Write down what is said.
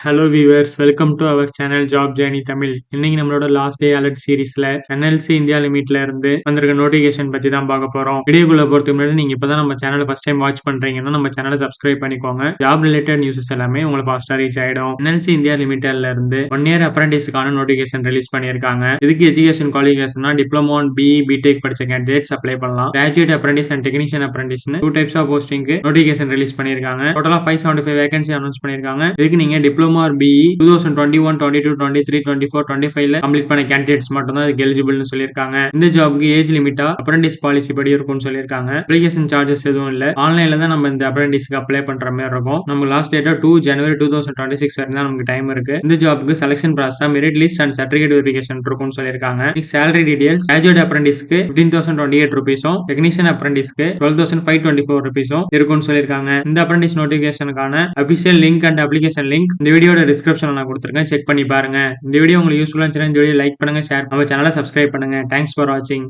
Hello viewers, welcome to our channel job journey Tamil. இன்னைக்கு நம்மளோட last day alert சீரிஸ்ல NLC India லிமிட்ல இருந்து வந்திருக்க நோட்டிபிகேஷன் பத்தி தான் பார்க்க போறோம். வீடியோக்குள்ள போறதுக்கு முன்னாடி நீங்க இப்பதான் நம்ம சேனலை ஃபர்ஸ்ட் டைம் வாட்ச் பண்றீங்கன்னா நம்ம சேனலை சப்ஸ்கிரைப் பண்ணிக்கோங்க. ஜாப் ரிலேட்டட் நியூஸஸ் எல்லாமே உங்களுக்கு ஃபாஸ்டா ரீச் ஆயிடும். என்எல்சி இந்தியா லிமிடெட்ல இருந்து 1 இயர் அப்ரண்டிஸ்க்கான நோட்டிபிகேஷன் ரிலீஸ் பண்ணிருக்காங்க. இதுக்கு education qualification diploma and BE B Tech படிச்ச கேண்டிடேட்ஸ் அப்ளை பண்ணலாம். Graduate apprentice and technician apprentice 2 types of போஸ்டிங்க்கு நோட்டிபிகேஷன் ரிலீஸ் பண்ணிருக்காங்க. டோட்டலா 575 வேகன்சி அனௌன்ஸ் பண்ணிருக்காங்க. இதுக்கு நீங்க டிப்ளமோ ஆர் பிஇ 2021, 22, 23, 24, 25ல கம்ப்ளீட் பண்ண கேண்டிடேட்ஸ் மட்டும் தான் இதுக்கு எலிஜிபிள்னு சொல்லியிருக்காங்க. இந்த ஜாப்க்கு ஏஜ் லிமிட்டா அப்ரண்டிஸ் பாலிசி படி இருக்கும்னு சொல்லியிருக்காங்க. அப்ளிகேஷன் சார்ஜஸ் எதுவும் இல்ல. ஆன்லைன்ல தான் நம்ம இந்த அப்ரண்டிஸ்க்கு அப்ளை பண்ற மாதிரி இருக்கும். நம்ம லாஸ்ட் டேட்டா 2 ஜனவரி 2026 வரைக்கும் தான் நமக்கு டைம் இருக்கு. இந்த ஜாப்க்கு selection process merit list and certificate verification இருக்கும்னு சொல்லியிருக்காங்க. சேலரி டீடைல்ஸ் கிராஜுவேட் அப்ரண்டிஸ்க்கு 15,028 ரூபீஸும் டெக்னீஷியன் அப்ரண்டிஸ்க்கு 12,524 ரூபீஸும் இருக்கும்னு சொல்லியிருக்காங்க. இந்த அப்ரண்டிஸ் நோட்டிபிகேஷனுக்கான official link and application link இந்த வீடியோட டிஸ்கிரிப்ஷன்ல நான் கொடுத்திருக்கேன். செக் பண்ணி பாருங்க. இந்த வீடியோ உங்களுக்கு யூஸ்ஃபுல்லா இருந்துச்சுன்னா இந்த வீடியோ லைக் பண்ணுங்க, ஷேர், நம்ம சேனலை சப்ஸ்கிரைப் பண்ணுங்க. தேங்க்ஸ் ஃபார் வாட்சிங்.